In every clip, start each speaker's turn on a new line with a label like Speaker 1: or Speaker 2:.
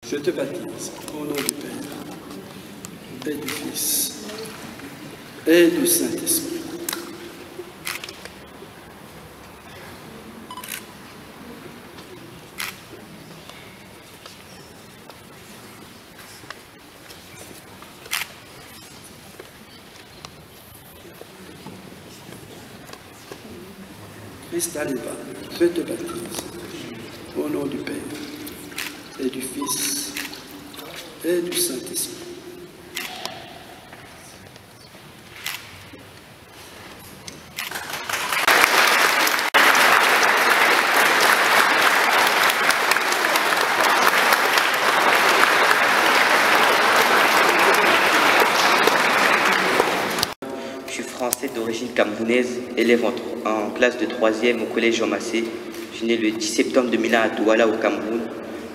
Speaker 1: Je te baptise au nom du Père, et du Fils, et du Saint-Esprit. Christ Aleba, je te baptise au nom du Père, et du Fils, et du Saint-Esprit.
Speaker 2: Je suis français d'origine camerounaise, élève en classe de 3e au collège Jean Massé. Je suis né le 10 septembre 2001 à Douala, au Cameroun.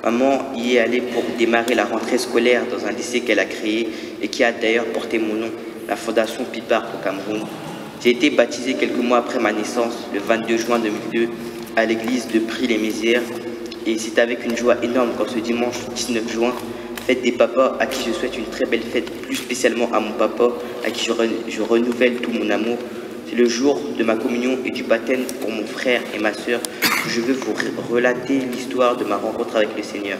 Speaker 2: Maman y est allée pour démarrer la rentrée scolaire dans un lycée qu'elle a créé et qui a d'ailleurs porté mon nom, la Fondation Pipard au Cameroun. J'ai été baptisé quelques mois après ma naissance, le 22 juin 2002, à l'église de Prix-les-Mézières. Et c'est avec une joie énorme qu'en ce dimanche 19 juin, fête des papas, à qui je souhaite une très belle fête, plus spécialement à mon papa, à qui je renouvelle tout mon amour. C'est le jour de ma communion et du baptême pour mon frère et ma sœur. Je veux vous relater l'histoire de ma rencontre avec le Seigneur.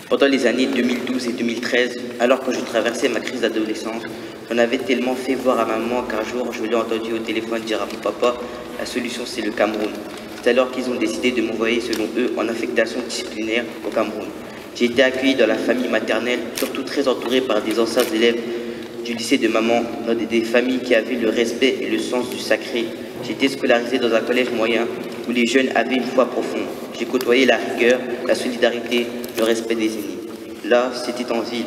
Speaker 2: Pendant les années 2012 et 2013, alors que je traversais ma crise d'adolescence, j'en avais tellement fait voir à maman qu'un jour je l'ai entendu au téléphone dire à mon papa « La solution c'est le Cameroun ». C'est alors qu'ils ont décidé de m'envoyer selon eux en affectation disciplinaire au Cameroun. J'ai été accueilli dans la famille maternelle, surtout très entouré par des anciens élèves du lycée de maman, dans des familles qui avaient le respect et le sens du sacré. J'ai été scolarisé dans un collège moyen où les jeunes avaient une foi profonde. J'ai côtoyé la rigueur, la solidarité, le respect des aînés. Là, c'était en ville,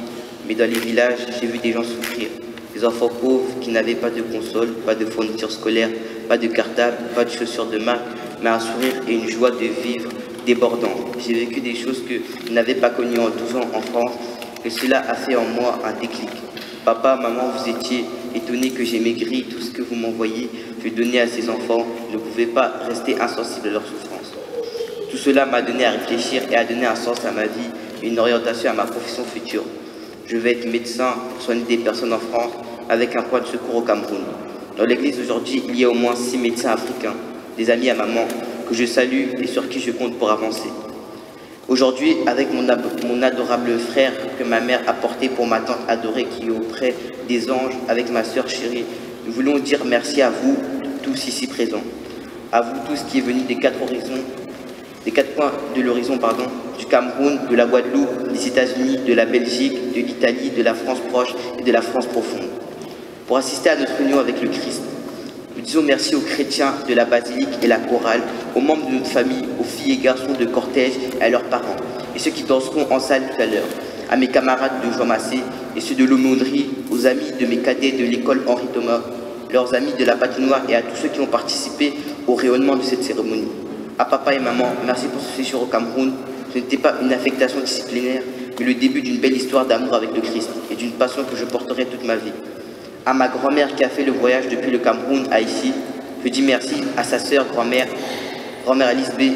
Speaker 2: mais dans les villages, j'ai vu des gens souffrir. Des enfants pauvres qui n'avaient pas de console, pas de fourniture scolaire, pas de cartable, pas de chaussures de marque, mais un sourire et une joie de vivre débordant. J'ai vécu des choses que je n'avais pas connues en 12 ans en France, et cela a fait en moi un déclic. Papa, maman, vous étiez étonnés que j'ai maigri, tout ce que vous m'envoyiez, je donnais à ces enfants, je ne pouvais pas rester insensible à leur souffrance. Tout cela m'a donné à réfléchir et à donner un sens à ma vie et une orientation à ma profession future. Je vais être médecin pour soigner des personnes en France avec un point de secours au Cameroun. Dans l'église aujourd'hui, il y a au moins 6 médecins africains, des amis à maman, que je salue et sur qui je compte pour avancer. Aujourd'hui, avec mon adorable frère que ma mère a porté pour ma tante adorée qui est auprès des anges, avec ma sœur chérie, nous voulons dire merci à vous tous ici présents, à vous tous qui êtes venus des 4 points de l'horizon, du Cameroun, de la Guadeloupe, des États-Unis, de la Belgique, de l'Italie, de la France proche et de la France profonde, pour assister à notre union avec le Christ. Nous disons merci aux chrétiens de la basilique et la chorale, aux membres de notre famille, aux filles et garçons de cortège et à leurs parents, et ceux qui danseront en salle tout à l'heure, à mes camarades de Jean Massé et ceux de l'aumônerie, aux amis de mes cadets de l'école Henri Thomas, leurs amis de la patinoire et à tous ceux qui ont participé au rayonnement de cette cérémonie. À papa et maman, merci pour ce séjour au Cameroun. Ce n'était pas une affectation disciplinaire, mais le début d'une belle histoire d'amour avec le Christ et d'une passion que je porterai toute ma vie. À ma grand-mère qui a fait le voyage depuis le Cameroun à ici, je dis merci à sa sœur grand-mère Alice B,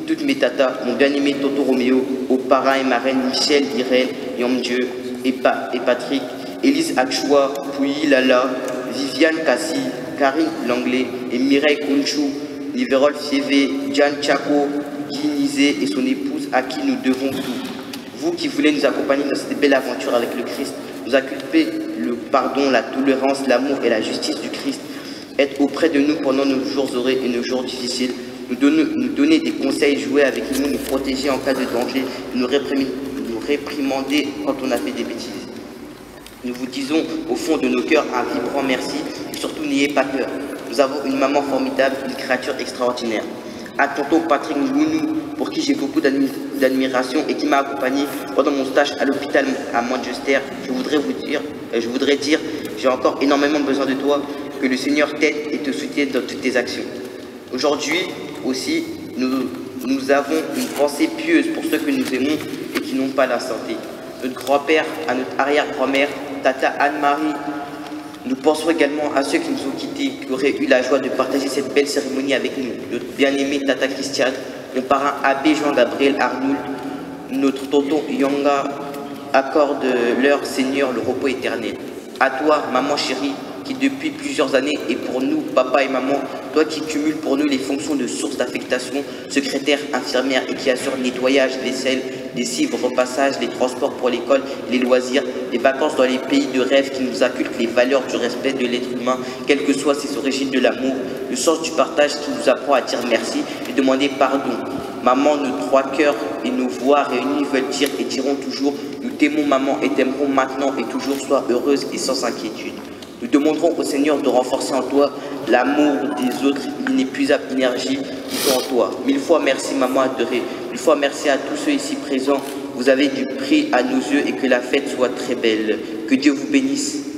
Speaker 2: toutes mes tatas, mon bien-aimé Toto Roméo, aux parrains et marraines Michel, Irène, Yomdieu, et Patrick, Élise Achoua, Pouilly Lala, Viviane Kassi, Karine Langlais et Mireille Kounchou, Niverol Fievé, Diane Tchako, Guy Nizé et son épouse à qui nous devons tout. Vous qui voulez nous accompagner dans cette belle aventure avec le Christ, nous inculper le pardon, la tolérance, l'amour et la justice du Christ, être auprès de nous pendant nos jours heureux et nos jours difficiles, nous donner des conseils, jouer avec nous, nous protéger en cas de danger, nous réprimander quand on a fait des bêtises. Nous vous disons au fond de nos cœurs un vibrant merci et surtout n'ayez pas peur. Nous avons une maman formidable, une créature extraordinaire. Un tonton Patrick Ngounou, pour qui j'ai beaucoup d'admiration et qui m'a accompagné pendant mon stage à l'hôpital à Manchester. Je voudrais dire, j'ai encore énormément besoin de toi, que le Seigneur t'aide et te soutienne dans toutes tes actions. Aujourd'hui aussi, nous avons une pensée pieuse pour ceux que nous aimons et qui n'ont pas la santé. Notre grand-père, à notre arrière-grand-mère, Tata Anne-Marie. Nous pensons également à ceux qui nous ont quittés, qui auraient eu la joie de partager cette belle cérémonie avec nous. Notre bien-aimé Tata Christiane, mon parrain Abbé Jean-Gabriel Arnould, notre tonton Yanga, accorde-leur, Seigneur, le repos éternel. À toi, maman chérie, qui depuis plusieurs années est pour nous, papa et maman, toi qui cumules pour nous les fonctions de source d'affectation, secrétaire, infirmière et qui assure nettoyage, vaisselle, lessive, repassage, les transports pour l'école, les loisirs, les vacances dans les pays de rêve qui nous inculquent les valeurs du respect de l'être humain, quelles que soient ses origines, de l'amour, le sens du partage qui nous apprend à dire merci et demander pardon. Maman, nos trois cœurs et nos voix réunis veulent dire et diront toujours, nous t'aimons maman et t'aimerons maintenant et toujours, sois heureuse et sans inquiétude. Nous demanderons au Seigneur de renforcer en toi l'amour des autres, l'inépuisable énergie qui est en toi. 1000 fois merci maman adorée, 1000 fois merci à tous ceux ici présents. Vous avez du prix à nos yeux et que la fête soit très belle. Que Dieu vous bénisse.